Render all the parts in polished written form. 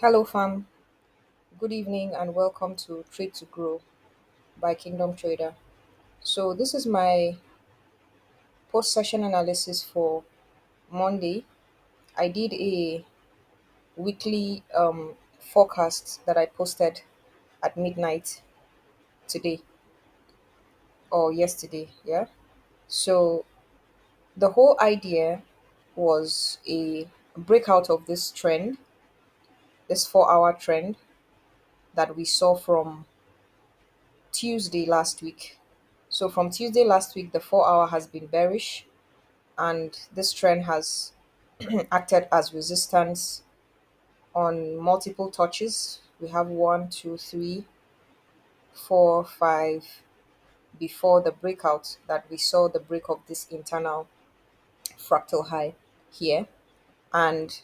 Hello, fam. Good evening and welcome to Trade to Grow by Kingdom Trader. So, this is my post session analysis for Monday. I did a weekly forecast that I posted at midnight today or yesterday. Yeah. So, the whole idea was a breakout of this trend, this 4 hour trend that we saw from Tuesday last week. So, from Tuesday last week, the 4 hour has been bearish and this trend has acted as resistance on multiple touches. We have one, two, three, four, five before the breakout that we saw the break of this internal fractal high here. And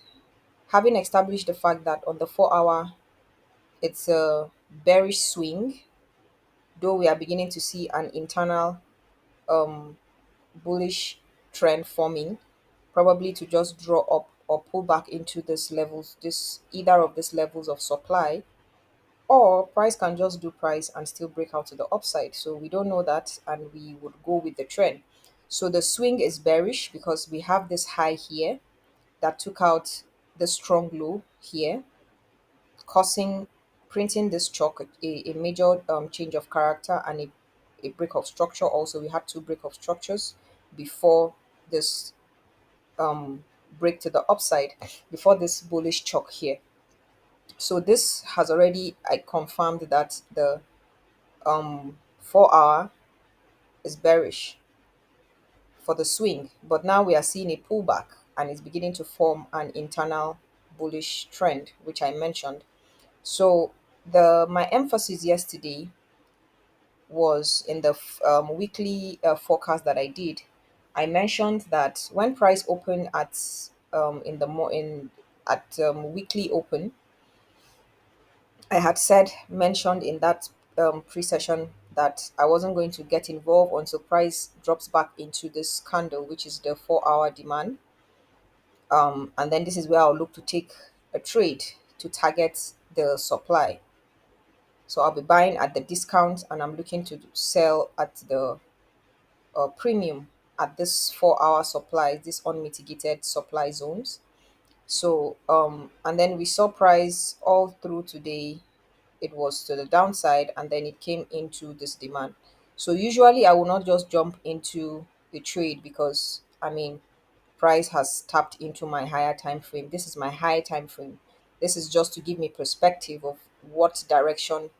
having established the fact that on the 4 hour it's a bearish swing, though we are beginning to see an internal um bullish trend forming, probably to just draw up or pull back into this levels, this either of these levels of supply, or price can just do price and still break out to the upside. So we don't know that, and we would go with the trend. So the swing is bearish because we have this high here that took out the strong low here, causing printing this chalk a major change of character and a break of structure. Also, we had two break of structures before this break to the upside, before this bullish chalk here. So this has already I confirmed that the 4 hour is bearish for the swing, but now we are seeing a pullback and it's beginning to form an internal bullish trend, which I mentioned. So the my emphasis yesterday was in the weekly forecast that I did. I mentioned that when price open at in the more in at weekly open, I had said mentioned in that pre-session that I wasn't going to get involved until price drops back into this candle, which is the 4 hour demand. And then this is where I'll look to take a trade to target the supply. So I'll be buying at the discount and I'm looking to sell at the premium at this 4 hour supply, this unmitigated supply zones. So and then we saw price all through today. It was to the downside and then it came into this demand. So usually I will not just jump into the trade because price has tapped into my higher time frame. This is my high time frame. This is just to give me perspective of what direction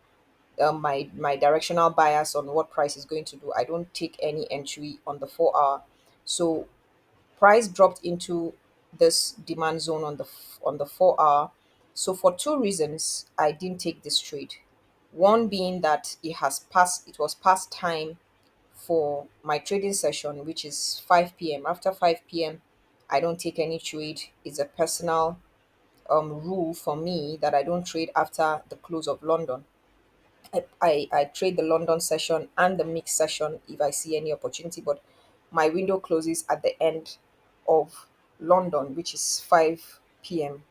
my directional bias on what price is going to do. I don't take any entry on the 4 hour. So price dropped into this demand zone on on the 4 hour. So for two reasons, I didn't take this trade. One being that it was past time for my trading session, which is 5 p.m. After 5 p.m., I don't take any trade. It's a personal rule for me that I don't trade after the close of London. I trade the London session and the mix session if I see any opportunity, but my window closes at the end of London, which is 5 p.m.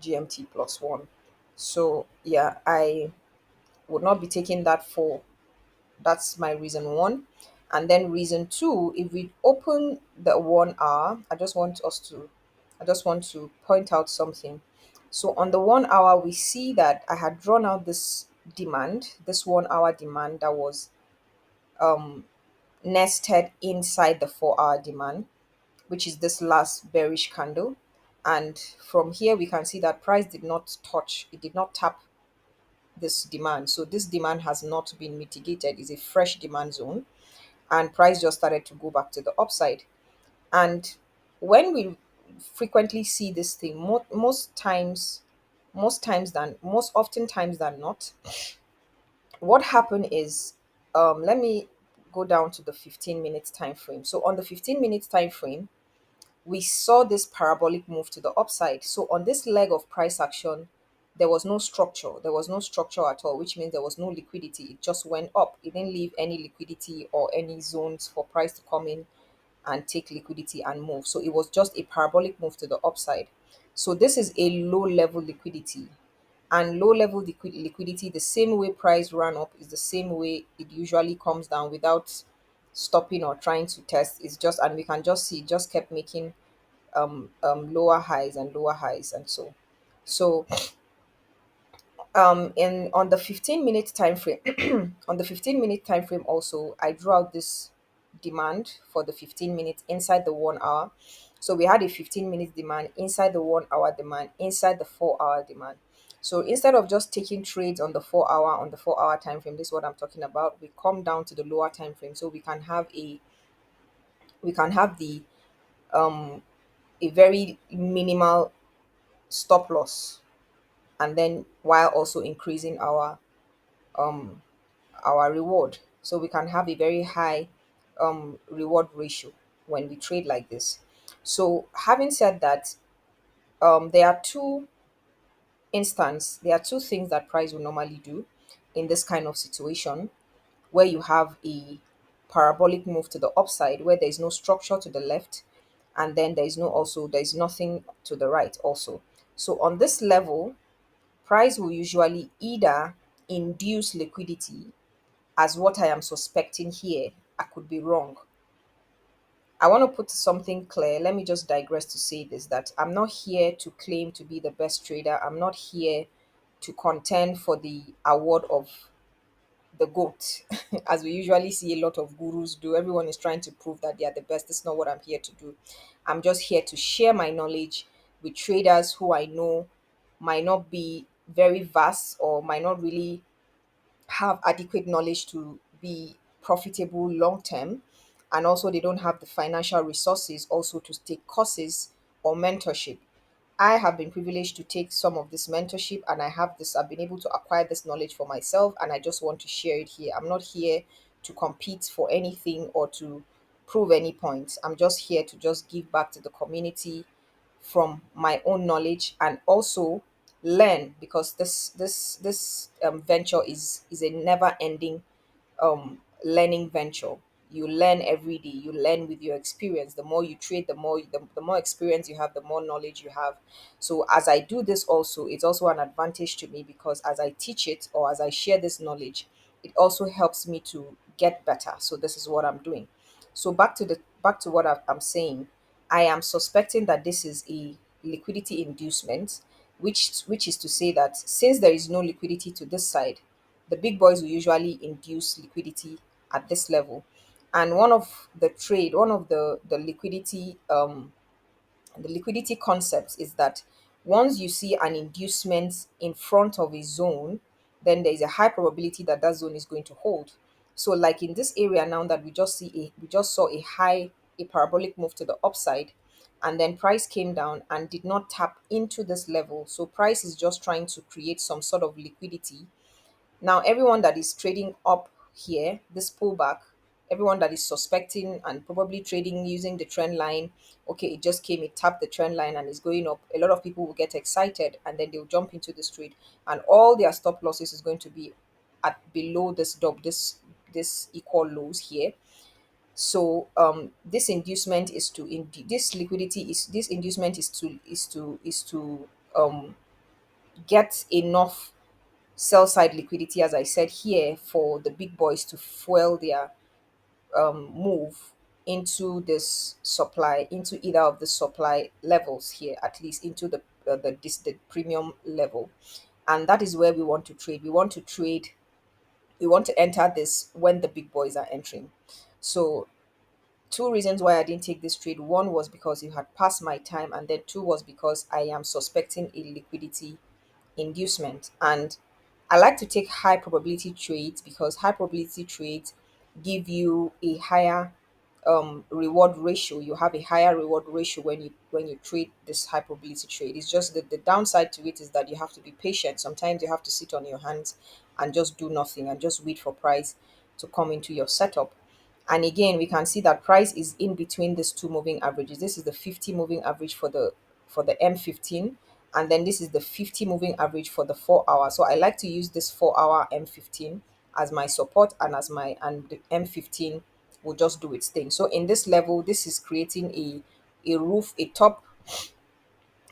GMT plus one. So yeah, I would not be taking that for that's my reason one. And then reason two, if we open the 1 hour, I just want to point out something. So on the 1 hour, we see that I had drawn out this demand, this 1 hour demand that was nested inside the 4 hour demand, which is this last bearish candle. And from here we can see that price did not touch, it did not tap this demand. So this demand has not been mitigated, is a fresh demand zone, and price just started to go back to the upside. And when we frequently see this thing, most often times than not, what happened is, let me go down to the 15 minutes time frame. So on the 15 minutes time frame, we saw this parabolic move to the upside. So on this leg of price action, there was no structure. There was no structure at all, which means there was no liquidity. It just went up. It didn't leave any liquidity or any zones for price to come in and take liquidity and move. So it was just a parabolic move to the upside. So this is a low level liquidity. And low level liquidity, the same way price ran up is the same way it usually comes down without stopping or trying to test. It's just, and we can just see it just kept making lower highs and lower highs. And so in on the 15-minute time frame, on the 15-minute time frame also, I drew out this demand for the 15 minutes inside the 1 hour. So we had a 15-minute demand inside the 1 hour demand inside the 4 hour demand. So instead of just taking trades on the 4 hour time frame, this is what I'm talking about, we come down to the lower time frame so we can have the um a very minimal stop loss, and then while also increasing um our reward. So we can have a very high reward ratio when we trade like this. So having said that, there are there are two things that price will normally do in this kind of situation, where you have a parabolic move to the upside where there is no structure to the left, and then there is nothing to the right also. So on this level, price will usually either induce liquidity, as what I am suspecting here. I could be wrong. I want to put something clear. Let me just digress to say this, that I'm not here to claim to be the best trader. I'm not here to contend for the award of the GOAT, as we usually see a lot of gurus do. Everyone is trying to prove that they are the best. That's not what I'm here to do. I'm just here to share my knowledge with traders who I know might not be very vast or might not really have adequate knowledge to be profitable long term, and also they don't have the financial resources also to take courses or mentorship. I have been privileged to take some of this mentorship, and I've been able to acquire this knowledge for myself, and I just want to share it here. I'm not here to compete for anything or to prove any points. I'm just here to just give back to the community from my own knowledge, and also learn, because this venture is a never ending learning venture. You learn every day. You learn with your experience. The more you trade, the more experience you have, the more knowledge you have. So as I do this also, it's also an advantage to me, because as I teach it or as I share this knowledge, it also helps me to get better. So this is what I'm doing. So back to what I'm saying. I am suspecting that this is a liquidity inducement, which is to say that since there is no liquidity to this side, the big boys will usually induce liquidity at this level. And one of the liquidity concepts is that once you see an inducement in front of a zone, then there is a high probability that that zone is going to hold. So, like in this area now that we just saw a parabolic move to the upside, and then price came down and did not tap into this level. So, price is just trying to create some sort of liquidity. Now, everyone that is trading up here, this pullback, everyone that is suspecting and probably trading using the trend line, okay, it just came, it tapped the trend line and is going up. A lot of people will get excited and then they'll jump into this trade, and all their stop losses is going to be at below this equal lows here. So this inducement is to this liquidity is this inducement is to get enough sell side liquidity, as I said here, for the big boys to fuel their move into this supply, into either of the supply levels here, at least into the premium level. And that is where we want to trade. We want to enter this when the big boys are entering. So two reasons why I didn't take this trade. One was because it had passed my time, and then two was because I am suspecting a liquidity inducement. And I like to take high probability trades, because high probability trades give you a higher reward ratio. You have a higher reward ratio when you trade this high probability trade. It's just that the downside to it is that you have to be patient. Sometimes you have to sit on your hands and just do nothing and just wait for price to come into your setup. And again, we can see that price is in between these two moving averages. This is the 50 moving average for the M15, and then this is the 50 moving average for the 4 hour. So I like to use this 4 hour M15 as my support, and the M15 will just do its thing. So in this level, this is creating a roof,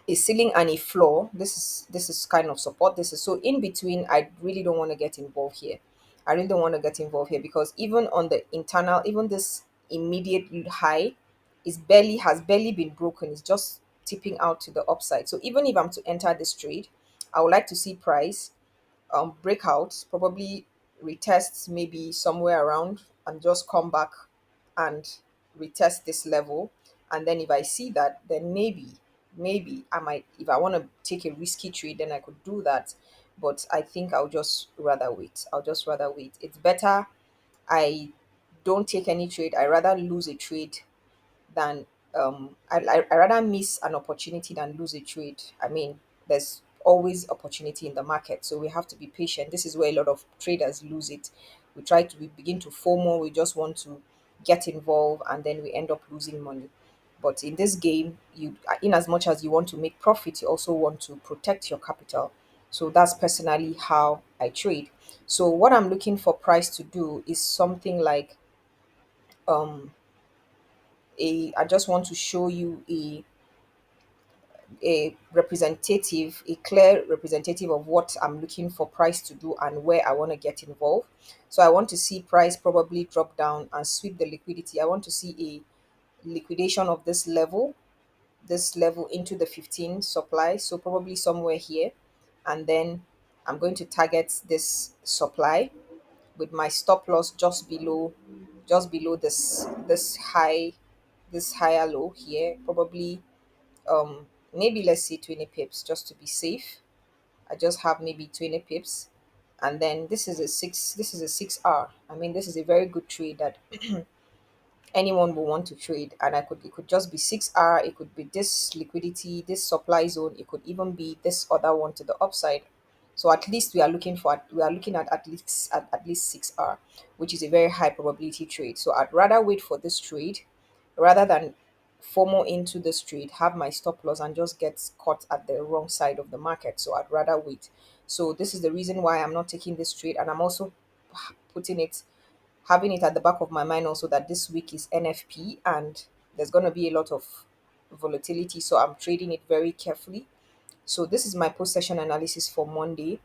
a ceiling and a floor. This is kind of support. This is so in between. I really don't want to get involved here. I really don't want to get involved here because even on the internal, even this immediate high is barely has barely been broken. It's just tipping out to the upside. So even if I'm to enter this trade, I would like to see price breakout, probably retest maybe somewhere around and just come back and retest this level. And then if I see that, then maybe I might, if I want to take a risky trade, then I could do that. But I think I'll just rather wait. I'll just rather wait. It's better I don't take any trade. I rather lose a trade than I rather miss an opportunity than lose a trade. I mean, there's always opportunity in the market, so we have to be patient. This is where a lot of traders lose it. We begin to FOMO. We just want to get involved, and then we end up losing money. But in this game, you, in as much as you want to make profit, you also want to protect your capital. So that's personally how I trade. So what I'm looking for price to do is something like um I just want to show you a clear representative of what I'm looking for price to do and where I want to get involved. So I want to see price probably drop down and sweep the liquidity. I want to see a liquidation of this level into the 15 supply. So probably somewhere here. And then I'm going to target this supply with my stop loss just below this higher low here, probably maybe let's say 20 pips just to be safe. I just have maybe 20 pips. And then this is a 6 hour. I mean, this is a very good trade that anyone will want to trade. And it could just be 6 hour, it could be this liquidity, this supply zone, it could even be this other one to the upside. So at least we are looking at least 6 hour, which is a very high probability trade. So I'd rather wait for this trade rather than FOMO into this trade, have my stop loss and just get caught at the wrong side of the market. So I'd rather wait. So this is the reason why I'm not taking this trade, and I'm also putting it having it at the back of my mind also that this week is NFP and there's going to be a lot of volatility. So I'm trading it very carefully. So this is my post session analysis for Monday.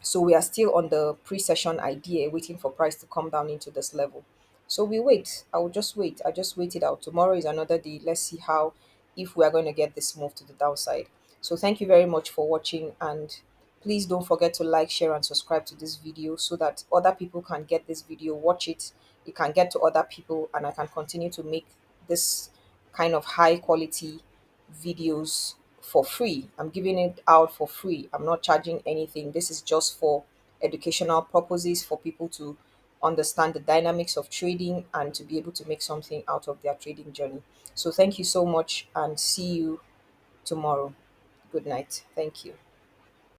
So we are still on the pre-session idea, waiting for price to come down into this level. So we wait. I will just wait. I just wait it out. Tomorrow is another day. Let's see how if we are going to get this move to the downside. So thank you very much for watching, and please don't forget to like, share, and subscribe to this video so that other people can get this video, watch it. It can get to other people, and I can continue to make this kind of high quality videos for free. I'm giving it out for free. I'm not charging anything. This is just for educational purposes for people to understand the dynamics of trading and to be able to make something out of their trading journey. So thank you so much and see you tomorrow. Good night. Thank you.